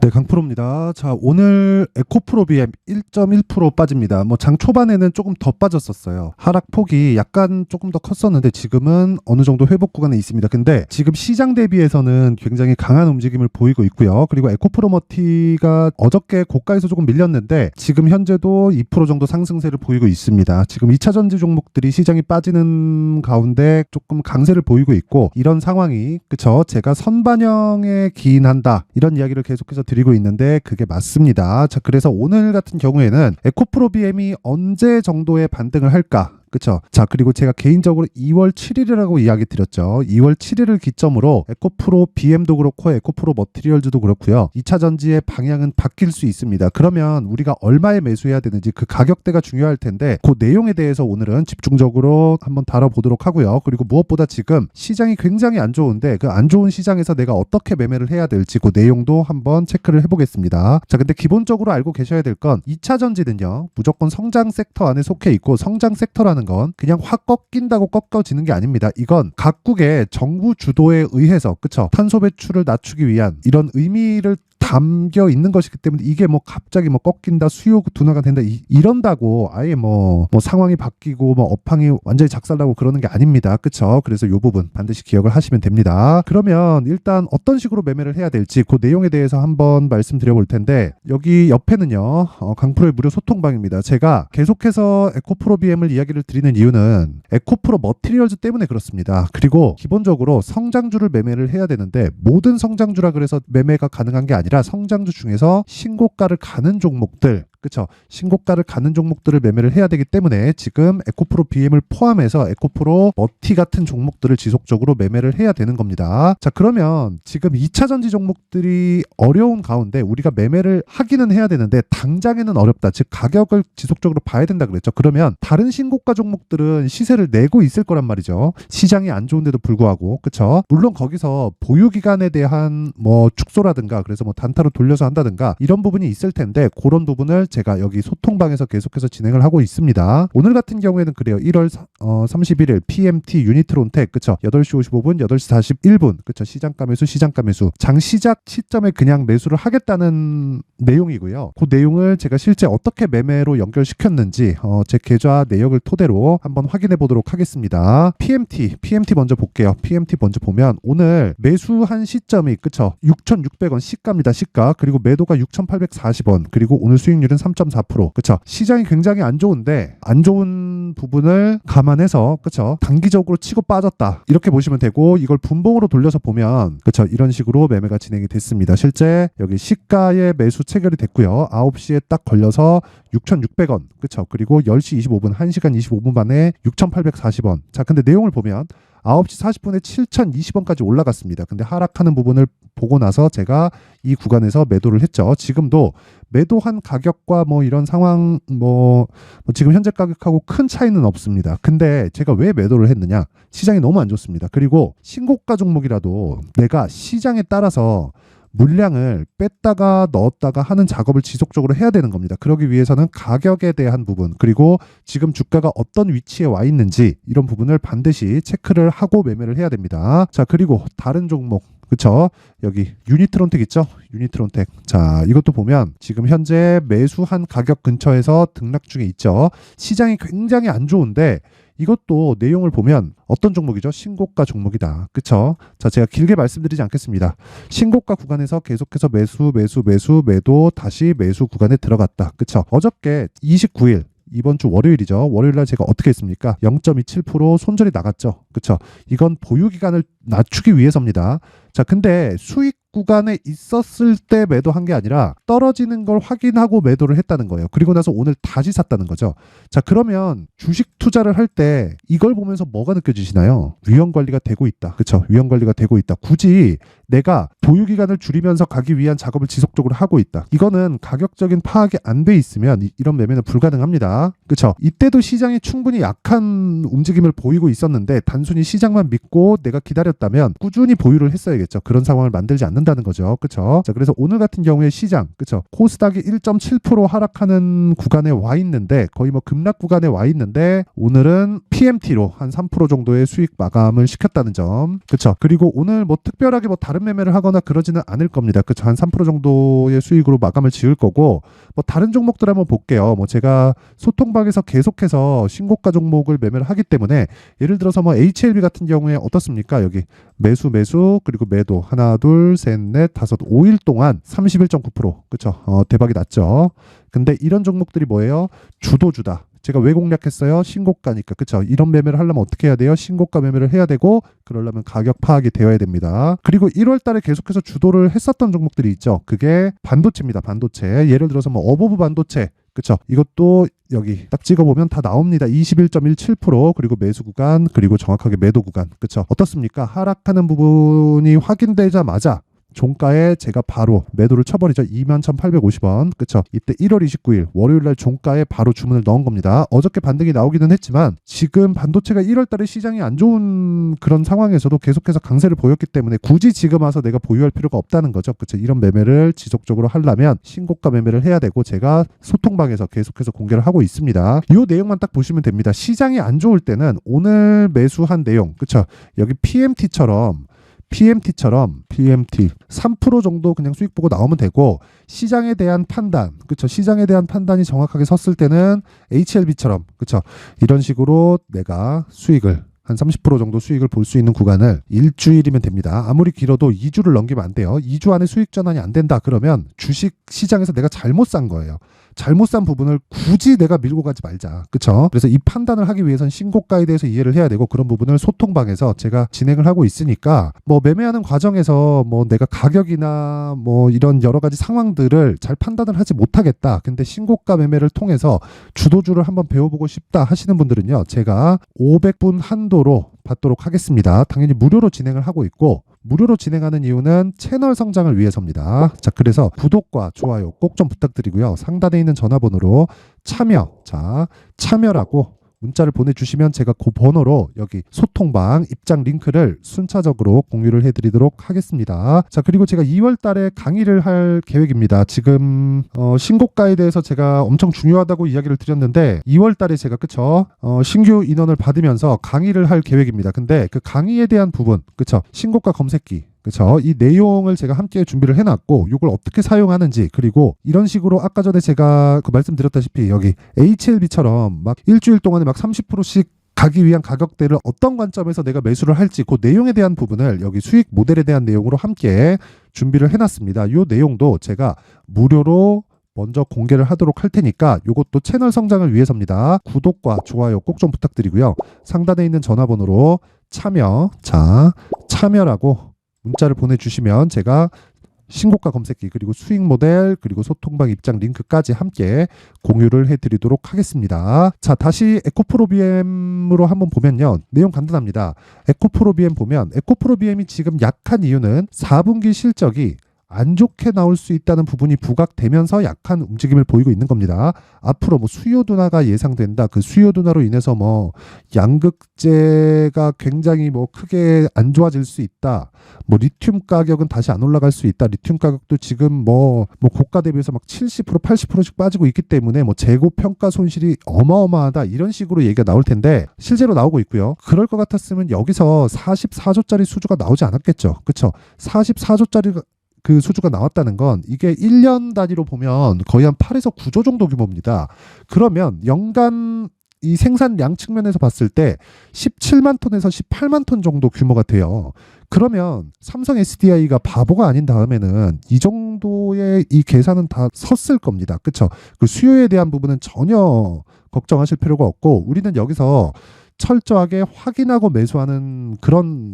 네, 강프로입니다. 자, 오늘 에코프로 BM 1.1% 빠집니다. 뭐 장 초반에는 조금 더 빠졌었어요. 하락폭이 약간 조금 더 컸었는데 지금은 어느 정도 회복 구간에 있습니다. 근데 지금 시장 대비해서는 굉장히 강한 움직임을 보이고 있고요. 그리고 에코프로 머티가 어저께 고가에서 조금 밀렸는데 지금 현재도 2% 정도 상승세를 보이고 있습니다. 지금 2차 전지 종목들이 시장이 빠지는 가운데 조금 강세를 보이고 있고, 이런 상황이 그쵸? 제가 선반영에 기인한다, 이런 이야기를 계속해서 드리고 있는데 그게 맞습니다. 자, 그래서 오늘 같은 경우에는 에코프로 BM이 언제 정도의 반등을 할까? 그쵸? 자, 그리고 제가 개인적으로 2월 7일이라고 이야기 드렸죠. 2월 7일을 기점으로 에코프로 BM도 그렇고 에코프로 머티리얼즈도 그렇고요. 2차 전지의 방향은 바뀔 수 있습니다. 그러면 우리가 얼마에 매수해야 되는지 그 가격대가 중요할 텐데 그 내용에 대해서 오늘은 집중적으로 한번 다뤄보도록 하고요. 그리고 무엇보다 지금 시장이 굉장히 안 좋은데 그 안 좋은 시장에서 내가 어떻게 매매를 해야 될지 그 내용도 한번 체크를 해보겠습니다. 자, 근데 기본적으로 알고 계셔야 될 건 2차 전지는요, 무조건 성장 섹터 안에 속해 있고, 성장 섹터라는 건 그냥 확 꺾인다고 꺾여지는 게 아닙니다. 이건 각국의 정부 주도에 의해서, 그쵸? 탄소 배출을 낮추기 위한 이런 의미를 담겨 있는 것이기 때문에 이게 뭐 갑자기 뭐 꺾인다, 수요 둔화가 된다 이런다고 아예 뭐 상황이 바뀌고 뭐 업황이 완전히 작살나고 그러는 게 아닙니다. 그쵸? 그래서 이 부분 반드시 기억을 하시면 됩니다. 그러면 일단 어떤 식으로 매매를 해야 될지 그 내용에 대해서 한번 말씀드려 볼 텐데, 여기 옆에는요 강프로의 무료 소통방입니다. 제가 계속해서 에코프로 BM을 이야기를 드리는 이유는 에코프로 머티리얼즈 때문에 그렇습니다. 그리고 기본적으로 성장주를 매매를 해야 되는데 모든 성장주라 그래서 매매가 가능한 게 아니라 성장주 중에서 신고가를 가는 종목들, 그쵸? 신고가를 가는 종목들을 매매를 해야 되기 때문에 지금 에코프로 BM을 포함해서 에코프로 머티 같은 종목들을 지속적으로 매매를 해야 되는 겁니다. 자, 그러면 지금 2차 전지 종목들이 어려운 가운데 우리가 매매를 하기는 해야 되는데 당장에는 어렵다, 즉 가격을 지속적으로 봐야 된다 그랬죠. 그러면 다른 신고가 종목들은 시세를 내고 있을 거란 말이죠. 시장이 안 좋은데도 불구하고, 그쵸? 물론 거기서 보유기간에 대한 뭐 축소라든가 그래서 뭐 단타로 돌려서 한다든가 이런 부분이 있을 텐데 그런 부분을 제가 여기 소통방에서 계속해서 진행을 하고 있습니다. 오늘 같은 경우에는 그래요. 1월 31일 PMT 유니트론텍, 그쵸? 8시 55분, 8시 41분, 그쵸? 시장가 매수, 장 시작 시점에 그냥 매수를 하겠다는 내용이고요. 그 내용을 제가 실제 어떻게 매매로 연결시켰는지 제 계좌 내역을 토대로 한번 확인해 보도록 하겠습니다. PMT 먼저 볼게요. PMT 먼저 보면 오늘 매수한 시점이, 그쵸? 6,600원 시가입니다. 시가. 그리고 매도가 6,840원. 그리고 오늘 수익률은 3.4%. 그쵸? 시장이 굉장히 안 좋은데 안 좋은 부분을 감안해서, 그쵸? 단기적으로 치고 빠졌다, 이렇게 보시면 되고, 이걸 분봉으로 돌려서 보면, 그쵸? 이런 식으로 매매가 진행이 됐습니다. 실제 여기 시가에 매수 체결이 됐고요. 9시에 딱 걸려서 6,600원. 그쵸? 그리고 10시 25분, 1시간 25분 만에 6,840원. 자, 근데 내용을 보면 9시 40분에 7,020원까지 올라갔습니다. 근데 하락하는 부분을 보고 나서 제가 이 구간에서 매도를 했죠. 지금도 매도한 가격과 뭐 이런 상황 뭐 지금 현재 가격하고 큰 차이는 없습니다. 근데 제가 왜 매도를 했느냐? 시장이 너무 안 좋습니다. 그리고 신고가 종목이라도 내가 시장에 따라서 물량을 뺐다가 넣었다가 하는 작업을 지속적으로 해야 되는 겁니다. 그러기 위해서는 가격에 대한 부분, 그리고 지금 주가가 어떤 위치에 와 있는지 이런 부분을 반드시 체크를 하고 매매를 해야 됩니다. 자, 그리고 다른 종목, 그쵸? 여기 유니트론텍 있죠? 유니트론텍. 자, 이것도 보면 지금 현재 매수한 가격 근처에서 등락 중에 있죠. 시장이 굉장히 안 좋은데 이것도 내용을 보면 어떤 종목이죠? 신고가 종목이다. 그쵸? 자, 제가 길게 말씀드리지 않겠습니다. 신고가 구간에서 계속해서 매도, 다시 매수 구간에 들어갔다. 그쵸? 어저께 29일, 이번 주 월요일이죠. 월요일날 제가 어떻게 했습니까? 0.27% 손절이 나갔죠. 그쵸? 이건 보유기간을 낮추기 위해서입니다. 자, 근데 수익 구간에 있었을 때 매도한 게 아니라 떨어지는 걸 확인하고 매도를 했다는 거예요. 그리고 나서 오늘 다시 샀다는 거죠. 자, 그러면 주식 투자를 할 때 이걸 보면서 뭐가 느껴지시나요? 위험 관리가 되고 있다. 그쵸? 위험 관리가 되고 있다. 굳이 내가 보유 기간을 줄이면서 가기 위한 작업을 지속적으로 하고 있다. 이거는 가격적인 파악이 안 돼 있으면 이런 매매는 불가능합니다. 그쵸? 이때도 시장이 충분히 약한 움직임을 보이고 있었는데 단순히 시장만 믿고 내가 기다렸다면 꾸준히 보유를 했어야겠죠. 그런 상황을 만들지 않는다. 않는다는 거죠. 그쵸? 자, 그래서 오늘 같은 경우에 시장, 그쵸? 코스닥이 1.7% 하락하는 구간에 와 있는데, 거의 뭐 급락 구간에 와 있는데, 오늘은 PMT로 한 3% 정도의 수익 마감을 시켰다는 점. 그쵸? 그리고 오늘 뭐 특별하게 뭐 다른 매매를 하거나 그러지는 않을 겁니다. 그쵸? 한 3% 정도의 수익으로 마감을 지을 거고, 뭐 다른 종목들 한번 볼게요. 뭐 제가 소통방에서 계속해서 신고가 종목을 매매를 하기 때문에, 예를 들어서 뭐 HLB 같은 경우에 어떻습니까? 여기 매수 그리고 매도 하나 둘 셋 넷 다섯 5일 동안 31.9% 그쵸? 대박이 났죠. 근데 이런 종목들이 뭐예요? 주도주다. 제가 왜 공략했어요? 신고가니까. 그쵸? 이런 매매를 하려면 어떻게 해야 돼요? 신고가 매매를 해야 되고, 그러려면 가격 파악이 되어야 됩니다. 그리고 1월 달에 계속해서 주도를 했었던 종목들이 있죠. 그게 반도체입니다. 반도체. 예를 들어서 뭐 어버브 반도체. 그쵸? 이것도 여기 딱 찍어보면 다 나옵니다. 21.17% 그리고 매수 구간 그리고 정확하게 매도 구간. 그쵸? 어떻습니까? 하락하는 부분이 확인되자마자 종가에 제가 바로 매도를 쳐버리죠. 21,850원. 그쵸? 이때 1월 29일 월요일날 종가에 바로 주문을 넣은 겁니다. 어저께 반등이 나오기는 했지만 지금 반도체가 1월 달에 시장이 안 좋은 그런 상황에서도 계속해서 강세를 보였기 때문에 굳이 지금 와서 내가 보유할 필요가 없다는 거죠. 그쵸? 이런 매매를 지속적으로 하려면 신고가 매매를 해야 되고, 제가 소통방에서 계속해서 공개를 하고 있습니다. 이 내용만 딱 보시면 됩니다. 시장이 안 좋을 때는 오늘 매수한 내용, 그쵸? 여기 PMT 3% 정도 그냥 수익 보고 나오면 되고, 시장에 대한 판단, 그쵸? 시장에 대한 판단이 정확하게 섰을 때는 HLB처럼, 그쵸? 이런 식으로 내가 수익을 한 30% 정도 수익을 볼 수 있는 구간을 일주일이면 됩니다. 아무리 길어도 2주를 넘기면 안 돼요. 2주 안에 수익 전환이 안 된다 그러면 주식 시장에서 내가 잘못 산 거예요. 잘못 산 부분을 굳이 내가 밀고 가지 말자. 그쵸? 그래서 이 판단을 하기 위해선 신고가에 대해서 이해를 해야 되고, 그런 부분을 소통방에서 제가 진행을 하고 있으니까, 뭐 매매하는 과정에서 뭐 내가 가격이나 뭐 이런 여러 가지 상황들을 잘 판단을 하지 못하겠다. 근데 신고가 매매를 통해서 주도주를 한번 배워보고 싶다 하시는 분들은요, 제가 500분 한도로 받도록 하겠습니다. 당연히 무료로 진행을 하고 있고, 무료로 진행하는 이유는 채널 성장을 위해서입니다. 자, 그래서 구독과 좋아요 꼭 좀 부탁드리고요. 상단에 있는 전화번호로 참여라고 문자를 보내주시면 제가 그 번호로 여기 소통방 입장 링크를 순차적으로 공유를 해드리도록 하겠습니다. 자, 그리고 제가 2월 달에 강의를 할 계획입니다. 지금 신고가에 대해서 제가 엄청 중요하다고 이야기를 드렸는데, 2월 달에 제가 그쵸? 신규 인원을 받으면서 강의를 할 계획입니다. 근데 그 강의에 대한 부분, 그쵸? 신고가 검색기, 그쵸? 이 내용을 제가 함께 준비를 해놨고, 이걸 어떻게 사용하는지, 그리고 이런 식으로 아까 전에 제가 말씀드렸다시피 여기 HLB처럼 막 일주일 동안에 막 30%씩 가기 위한 가격대를 어떤 관점에서 내가 매수를 할지, 그 내용에 대한 부분을 여기 수익 모델에 대한 내용으로 함께 준비를 해놨습니다. 이 내용도 제가 무료로 먼저 공개를 하도록 할 테니까, 이것도 채널 성장을 위해서입니다. 구독과 좋아요 꼭 좀 부탁드리고요. 상단에 있는 전화번호로 참여라고 문자를 보내주시면 제가 신고가 검색기 그리고 수익 모델 그리고 소통방 입장 링크까지 함께 공유를 해드리도록 하겠습니다. 자, 다시 에코프로비엠으로 한번 보면요, 내용 간단합니다. 에코프로비엠 보면 에코프로비엠이 지금 약한 이유는 4분기 실적이 안 좋게 나올 수 있다는 부분이 부각되면서 약한 움직임을 보이고 있는 겁니다. 앞으로 뭐 수요 둔화가 예상된다. 그 수요 둔화로 인해서 뭐 양극재가 굉장히 뭐 크게 안 좋아질 수 있다. 뭐 리튬 가격은 다시 안 올라갈 수 있다. 리튬 가격도 지금 뭐 고가 대비해서 막 70% 80%씩 빠지고 있기 때문에 뭐 재고 평가 손실이 어마어마하다. 이런 식으로 얘기가 나올 텐데 실제로 나오고 있고요. 그럴 것 같았으면 여기서 44조짜리 수주가 나오지 않았겠죠. 그렇죠? 44조짜리 그 수주가 나왔다는 건 이게 1년 단위로 보면 거의 한 8에서 9조 정도 규모입니다. 그러면 연간 이 생산량 측면에서 봤을 때 17만 톤에서 18만 톤 정도 규모가 돼요. 그러면 삼성 SDI가 바보가 아닌 다음에는 이 정도의 이 계산은 다 섰을 겁니다. 그렇죠? 그 수요에 대한 부분은 전혀 걱정하실 필요가 없고, 우리는 여기서 철저하게 확인하고 매수하는 그런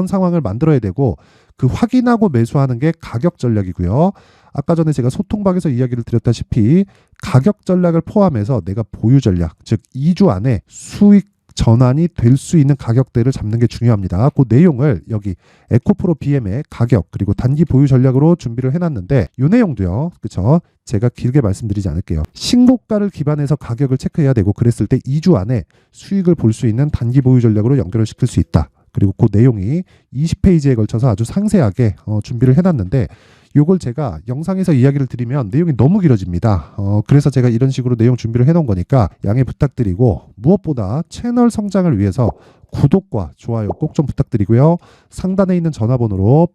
상황을 만들어야 되고, 그 확인하고 매수하는 게 가격 전략이고요. 아까 전에 제가 소통방에서 이야기를 드렸다시피 가격 전략을 포함해서 내가 보유 전략, 즉 2주 안에 수익 전환이 될 수 있는 가격대를 잡는 게 중요합니다. 그 내용을 여기 에코프로 BM의 가격 그리고 단기 보유 전략으로 준비를 해놨는데, 이 내용도요, 그쵸? 제가 길게 말씀드리지 않을게요. 신고가를 기반해서 가격을 체크해야 되고, 그랬을 때 2주 안에 수익을 볼 수 있는 단기 보유 전략으로 연결을 시킬 수 있다. 그리고 그 내용이 20페이지에 걸쳐서 아주 상세하게 준비를 해놨는데 요걸 제가 영상에서 이야기를 드리면 내용이 너무 길어집니다. 그래서 제가 이런 식으로 내용 준비를 해놓은 거니까 양해 부탁드리고 무엇보다 채널 성장을 위해서 구독과 좋아요 꼭 좀 부탁드리고요. 상단에 있는 전화번호로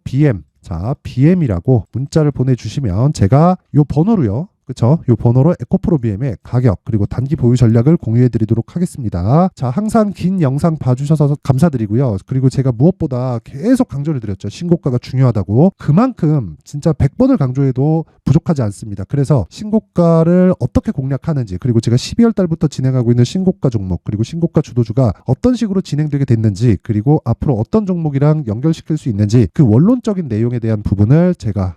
BM이라고 문자를 보내주시면 제가 요 번호로요. 그쵸? 이 번호로 에코프로 BM의 가격 그리고 단기 보유 전략을 공유해 드리도록 하겠습니다. 자, 항상 긴 영상 봐주셔서 감사드리고요. 그리고 제가 무엇보다 계속 강조를 드렸죠. 신고가가 중요하다고. 그만큼 진짜 100번을 강조해도 부족하지 않습니다. 그래서 신고가를 어떻게 공략하는지 그리고 제가 12월 달부터 진행하고 있는 신고가 종목 그리고 신고가 주도주가 어떤 식으로 진행되게 됐는지 그리고 앞으로 어떤 종목이랑 연결시킬 수 있는지 그 원론적인 내용에 대한 부분을 제가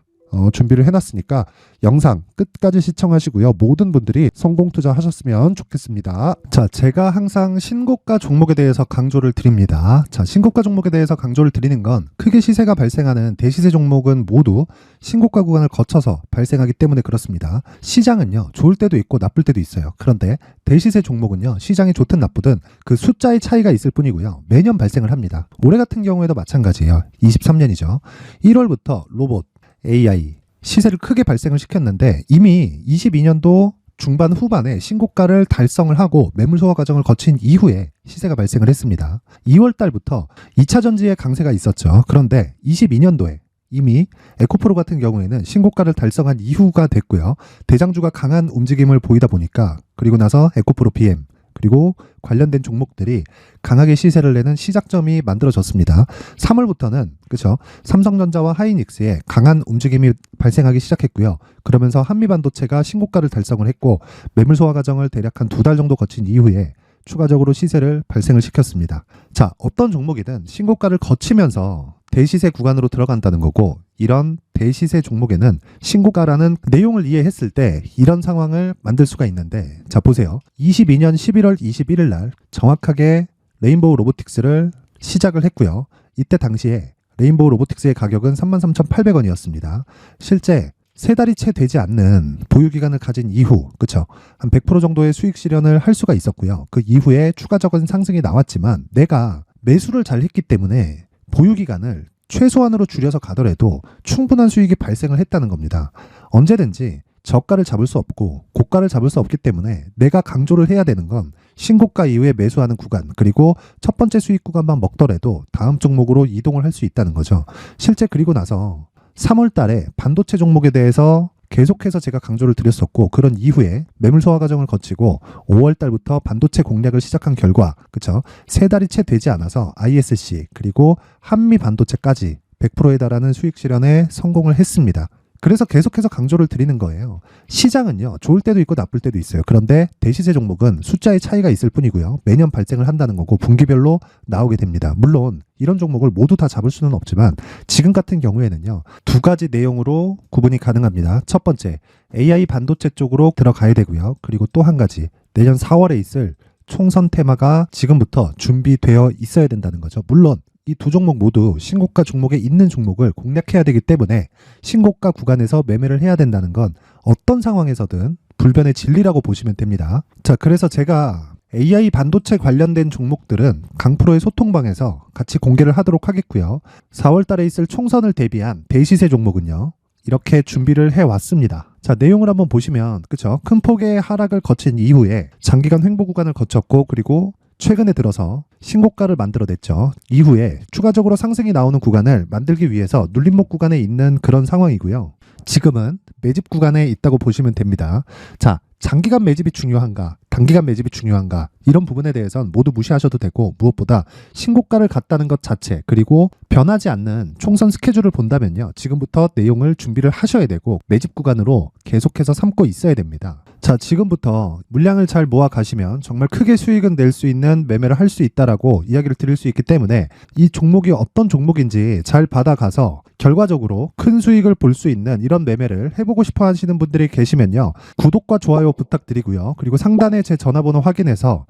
준비를 해놨으니까 영상 끝까지 시청하시고요. 모든 분들이 성공 투자하셨으면 좋겠습니다. 자, 제가 항상 신고가 종목에 대해서 강조를 드립니다. 자, 신고가 종목에 대해서 강조를 드리는 건 크게 시세가 발생하는 대시세 종목은 모두 신고가 구간을 거쳐서 발생하기 때문에 그렇습니다. 시장은요, 좋을 때도 있고 나쁠 때도 있어요. 그런데 대시세 종목은요, 시장이 좋든 나쁘든 그 숫자의 차이가 있을 뿐이고요. 매년 발생을 합니다. 올해 같은 경우에도 마찬가지예요. 23년이죠. 1월부터 로봇 AI 시세를 크게 발생을 시켰는데 이미 22년도 중반 후반에 신고가를 달성을 하고 매물 소화 과정을 거친 이후에 시세가 발생을 했습니다. 2월 달부터 2차 전지의 강세가 있었죠. 그런데 22년도에 이미 에코프로 같은 경우에는 신고가를 달성한 이후가 됐고요. 대장주가 강한 움직임을 보이다 보니까 그리고 나서 에코프로 BM 그리고 관련된 종목들이 강하게 시세를 내는 시작점이 만들어졌습니다. 3월부터는 그렇죠. 삼성전자와 하이닉스의 강한 움직임이 발생하기 시작했고요. 그러면서 한미반도체가 신고가를 달성을 했고 매물 소화 과정을 대략 한 2달 정도 거친 이후에 추가적으로 시세를 발생을 시켰습니다. 자, 어떤 종목이든 신고가를 거치면서 대시세 구간으로 들어간다는 거고 이런 대시세 종목에는 신고가라는 내용을 이해했을 때 이런 상황을 만들 수가 있는데 자, 보세요. 22년 11월 21일 날 정확하게 레인보우 로보틱스를 시작을 했고요. 이때 당시에 레인보우 로보틱스의 가격은 33,800원이었습니다. 실제 세 달이 채 되지 않는 보유기간을 가진 이후, 그쵸? 한 100% 정도의 수익 실현을 할 수가 있었고요. 그 이후에 추가적인 상승이 나왔지만 내가 매수를 잘 했기 때문에 보유기간을 최소한으로 줄여서 가더라도 충분한 수익이 발생을 했다는 겁니다. 언제든지 저가를 잡을 수 없고 고가를 잡을 수 없기 때문에 내가 강조를 해야 되는 건 신고가 이후에 매수하는 구간 그리고 첫 번째 수익 구간만 먹더라도 다음 종목으로 이동을 할 수 있다는 거죠. 실제 그리고 나서 3월 달에 반도체 종목에 대해서 계속해서 제가 강조를 드렸었고 그런 이후에 매물 소화 과정을 거치고 5월 달부터 반도체 공략을 시작한 결과 그쵸? 세 달이 채 되지 않아서 ISC 그리고 한미 반도체까지 100%에 달하는 수익 실현에 성공을 했습니다. 그래서 계속해서 강조를 드리는 거예요. 시장은요, 좋을 때도 있고 나쁠 때도 있어요. 그런데 대시세 종목은 숫자의 차이가 있을 뿐이고요. 매년 발생을 한다는 거고 분기별로 나오게 됩니다. 물론 이런 종목을 모두 다 잡을 수는 없지만 지금 같은 경우에는요, 두 가지 내용으로 구분이 가능합니다. 첫 번째, AI 반도체 쪽으로 들어가야 되고요. 그리고 또 한 가지, 내년 4월에 있을 총선 테마가 지금부터 준비되어 있어야 된다는 거죠. 물론 이 두 종목 모두 신고가 종목에 있는 종목을 공략해야 되기 때문에 신고가 구간에서 매매를 해야 된다는 건 어떤 상황에서든 불변의 진리라고 보시면 됩니다. 자, 그래서 제가 AI 반도체 관련된 종목들은 강프로의 소통방에서 같이 공개를 하도록 하겠고요. 4월 달에 있을 총선을 대비한 대시세 종목은요, 이렇게 준비를 해왔습니다. 자, 내용을 한번 보시면 그쵸? 큰 폭의 하락을 거친 이후에 장기간 횡보 구간을 거쳤고 그리고 최근에 들어서 신고가를 만들어냈죠. 이후에 추가적으로 상승이 나오는 구간을 만들기 위해서 눌림목 구간에 있는 그런 상황이고요. 지금은 매집 구간에 있다고 보시면 됩니다. 자, 장기간 매집이 중요한가, 단기간 매집이 중요한가 이런 부분에 대해서는 모두 무시하셔도 되고 무엇보다 신고가를 갔다는 것 자체 그리고 변하지 않는 총선 스케줄을 본다면요. 지금부터 내용을 준비를 하셔야 되고 매집 구간으로 계속해서 삼고 있어야 됩니다. 자, 지금부터 물량을 잘 모아 가시면 정말 크게 수익은 낼 수 있는 매매를 할 수 있다라고 이야기를 드릴 수 있기 때문에 이 종목이 어떤 종목인지 잘 받아가서 결과적으로 큰 수익을 볼 수 있는 이런 매매를 해보고 싶어 하시는 분들이 계시면요. 구독과 좋아요 부탁드리고요. 그리고 상단에 제 전화번호 확인해서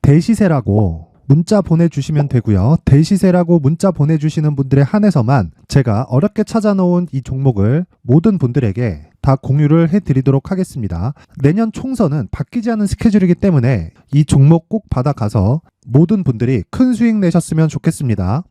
대시세라고 문자 보내주시면 되고요. 대시세라고 문자 보내주시는 분들에 한해서만 제가 어렵게 찾아놓은 이 종목을 모든 분들에게 다 공유를 해드리도록 하겠습니다. 내년 총선은 바뀌지 않은 스케줄이기 때문에 이 종목 꼭 받아가서 모든 분들이 큰 수익 내셨으면 좋겠습니다.